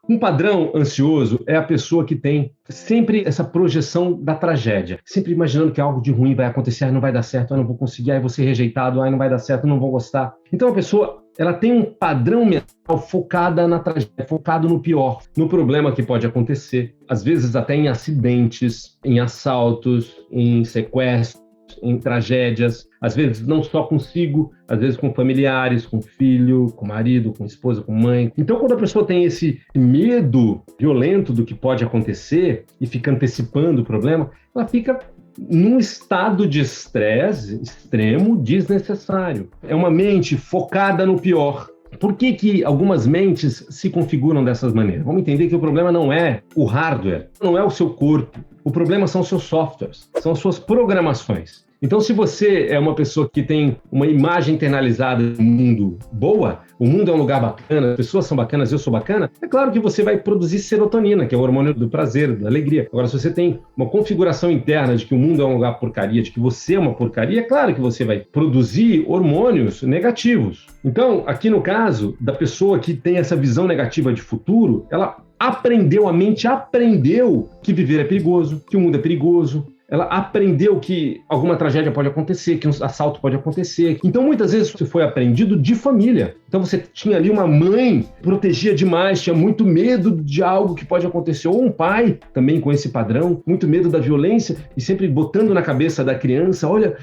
Um padrão ansioso é a pessoa que tem sempre essa projeção da tragédia, sempre imaginando que algo de ruim vai acontecer, não vai dar certo, não vou conseguir, vou ser rejeitado, não vai dar certo, não vou gostar. Então a pessoa, ela tem um padrão mental focada na tragédia, focado no pior, no problema que pode acontecer, às vezes até em acidentes, em assaltos, em sequestros, em tragédias, às vezes não só consigo, às vezes com familiares, com filho, com marido, com esposa, com mãe. Então, quando a pessoa tem esse medo violento do que pode acontecer e fica antecipando o problema, ela fica num estado de estresse extremo desnecessário. É uma mente focada no pior. Por que algumas mentes se configuram dessas maneiras? Vamos entender que o problema não é o hardware, não é o seu corpo. O problema são os seus softwares, são as suas programações. Então, se você é uma pessoa que tem uma imagem internalizada do mundo boa, o mundo é um lugar bacana, as pessoas são bacanas, eu sou bacana, é claro que você vai produzir serotonina, que é o hormônio do prazer, da alegria. Agora, se você tem uma configuração interna de que o mundo é um lugar porcaria, de que você é uma porcaria, é claro que você vai produzir hormônios negativos. Então, aqui no caso da pessoa que tem essa visão negativa de futuro, ela aprendeu, a mente aprendeu que viver é perigoso, que o mundo é perigoso. Ela aprendeu que alguma tragédia pode acontecer, que um assalto pode acontecer. Então, muitas vezes, isso foi aprendido de família. Então, você tinha ali uma mãe que protegia demais, tinha muito medo de algo que pode acontecer. Ou um pai, também com esse padrão, muito medo da violência e sempre botando na cabeça da criança, olha,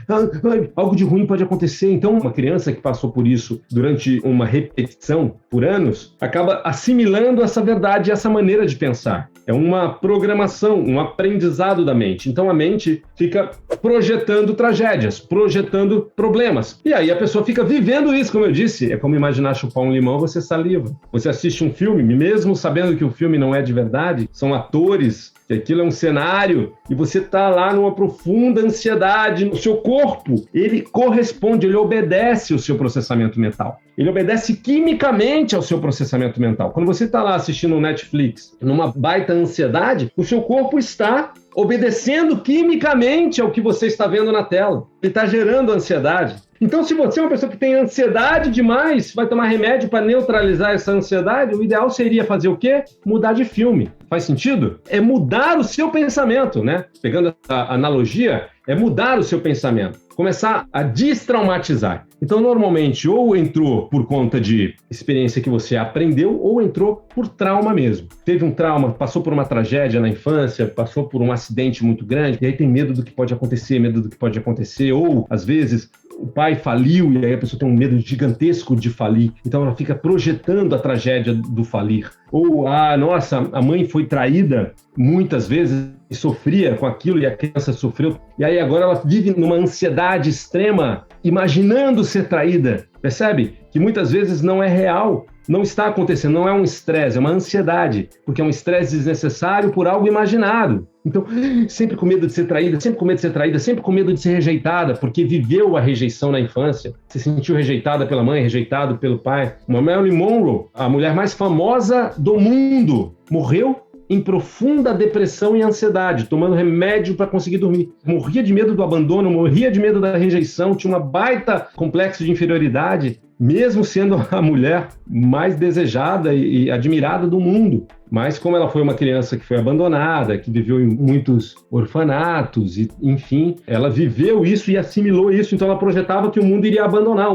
algo de ruim pode acontecer. Então, uma criança que passou por isso durante uma repetição por anos, acaba assimilando essa verdade, essa maneira de pensar. É uma programação, um aprendizado da mente. Então, a mente fica projetando tragédias, projetando problemas. E aí a pessoa fica vivendo isso, como eu disse. É como imaginar chupar um limão, você saliva. Você assiste um filme, mesmo sabendo que o filme não é de verdade, são atores, que aquilo é um cenário, e você está lá numa profunda ansiedade. O seu corpo, ele corresponde, ele obedece o seu processamento mental. Ele obedece quimicamente ao seu processamento mental. Quando você está lá assistindo um Netflix, numa baita ansiedade, o seu corpo está obedecendo quimicamente ao que você está vendo na tela. Ele está gerando ansiedade. Então, se você é uma pessoa que tem ansiedade demais, vai tomar remédio para neutralizar essa ansiedade, o ideal seria fazer o quê? Mudar de filme. Faz sentido? É mudar o seu pensamento, né? Pegando a analogia, é mudar o seu pensamento. Começar a destraumatizar. Então, normalmente, ou entrou por conta de experiência que você aprendeu, ou entrou por trauma mesmo. Teve um trauma, passou por uma tragédia na infância, passou por um acidente muito grande, e aí tem medo do que pode acontecer, ou, às vezes, o pai faliu e aí a pessoa tem um medo gigantesco de falir, então ela fica projetando a tragédia do falir. Ou, nossa, a mãe foi traída muitas vezes e sofria com aquilo e a criança sofreu, e aí agora ela vive numa ansiedade extrema, imaginando ser traída. Percebe? Que muitas vezes não é real, não está acontecendo, não é um estresse, é uma ansiedade, porque é um estresse desnecessário por algo imaginado. Então, sempre com medo de ser traída, sempre com medo de ser traída, sempre com medo de ser rejeitada, porque viveu a rejeição na infância, se sentiu rejeitada pela mãe, rejeitado pelo pai. Uma Marilyn Monroe, a mulher mais famosa do mundo, morreu em profunda depressão e ansiedade, tomando remédio para conseguir dormir. Morria de medo do abandono, morria de medo da rejeição, tinha uma baita complexo de inferioridade, mesmo sendo a mulher mais desejada e admirada do mundo. Mas como ela foi uma criança que foi abandonada, que viveu em muitos orfanatos, e, enfim, ela viveu isso e assimilou isso, então ela projetava que o mundo iria abandonar,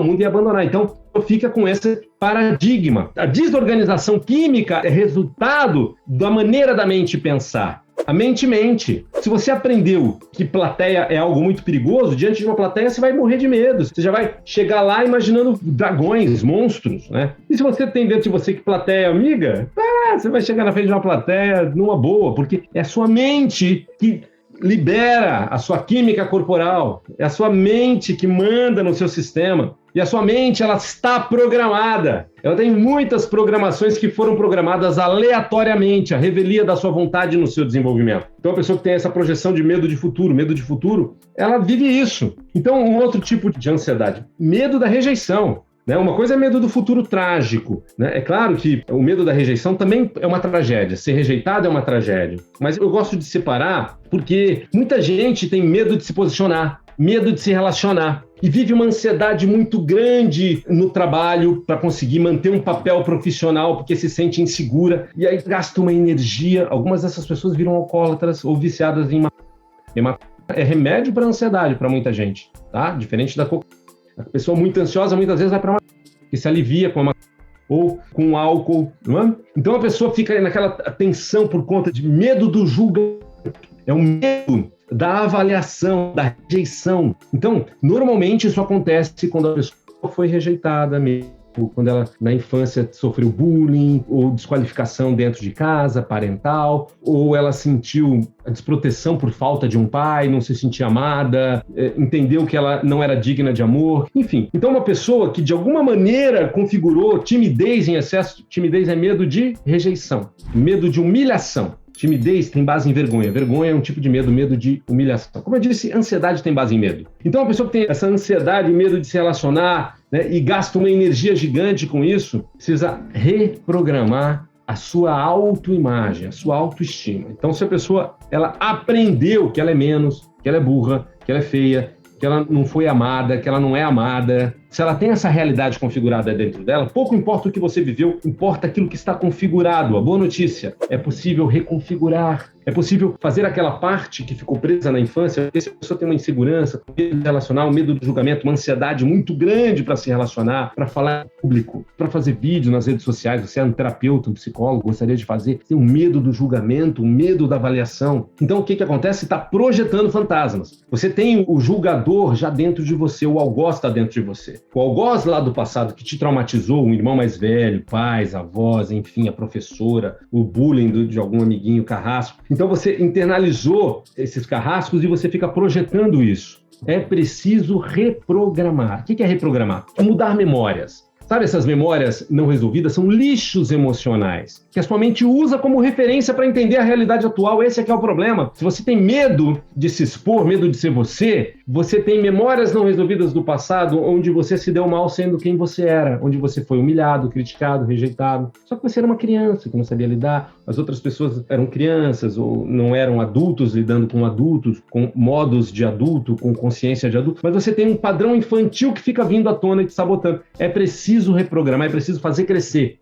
Então, fica com esse paradigma. A desorganização química é resultado da maneira da mente pensar. A mente mente. Se você aprendeu que plateia é algo muito perigoso, diante de uma plateia você vai morrer de medo. Você já vai chegar lá imaginando dragões, monstros, né? E se você tem dentro de você que plateia é amiga, você vai chegar na frente de uma plateia numa boa, porque é a sua mente que libera a sua química corporal, é a sua mente que manda no seu sistema. E a sua mente, ela está programada. Ela tem muitas programações que foram programadas aleatoriamente, a revelia da sua vontade no seu desenvolvimento. Então, a pessoa que tem essa projeção de medo de futuro, ela vive isso. Então, um outro tipo de ansiedade, medo da rejeição. Uma coisa é medo do futuro trágico, né? É claro que o medo da rejeição também é uma tragédia. Ser rejeitado é uma tragédia. Mas eu gosto de separar porque muita gente tem medo de se posicionar, medo de se relacionar. e vive uma ansiedade muito grande no trabalho para conseguir manter um papel profissional porque se sente insegura e aí gasta uma energia. Algumas dessas pessoas viram alcoólatras ou viciadas em maconha. É remédio para ansiedade para muita gente, tá? Diferente da cocaína. A pessoa muito ansiosa muitas vezes vai para maconha, que se alivia com a maconha ou com álcool, não é? Então a pessoa fica naquela tensão por conta de medo do julgamento. É o medo da avaliação, da rejeição. Então, normalmente isso acontece quando a pessoa foi rejeitada mesmo, quando ela na infância sofreu bullying ou desqualificação dentro de casa, parental, ou ela sentiu a desproteção por falta de um pai, não se sentia amada, entendeu que ela não era digna de amor, enfim. Então uma pessoa que de alguma maneira configurou timidez em excesso, timidez é medo de rejeição, medo de humilhação. Timidez tem base em vergonha. Vergonha é um tipo de medo, medo de humilhação. Como eu disse, ansiedade tem base em medo. Então, a pessoa que tem essa ansiedade e medo de se relacionar, né, e gasta uma energia gigante com isso, precisa reprogramar a sua autoimagem, a sua autoestima. Então, se a pessoa ela aprendeu que ela é menos, que ela é burra, que ela é feia, que ela não foi amada, que ela não é amada, se ela tem essa realidade configurada dentro dela, pouco importa o que você viveu, importa aquilo que está configurado. A boa notícia, é possível reconfigurar, é possível fazer aquela parte que ficou presa na infância, porque se a pessoa tem uma insegurança, um medo de relacionar, um medo do julgamento, uma ansiedade muito grande para se relacionar, para falar em público, para fazer vídeo nas redes sociais, você é um terapeuta, um psicólogo, gostaria de fazer, tem um medo do julgamento, um medo da avaliação. Então o que acontece? Você está projetando fantasmas. Você tem o julgador já dentro de você, o algoz está dentro de você. O algoz lá do passado que te traumatizou, um irmão mais velho, pais, avós, enfim, a professora, o bullying de algum amiguinho carrasco. Então você internalizou esses carrascos e você fica projetando isso. É preciso reprogramar. O que é reprogramar? É mudar memórias. Sabe, essas memórias não resolvidas são lixos emocionais, que a sua mente usa como referência para entender a realidade atual. Esse é que é o problema. Se você tem medo de se expor, medo de ser você, você tem memórias não resolvidas do passado, onde você se deu mal sendo quem você era, onde você foi humilhado, criticado, rejeitado. Só que você era uma criança que não sabia lidar, as outras pessoas eram crianças ou não eram adultos lidando com adultos, com modos de adulto, com consciência de adulto, mas você tem um padrão infantil que fica vindo à tona e te sabotando. É preciso reprogramar, é preciso fazer crescer.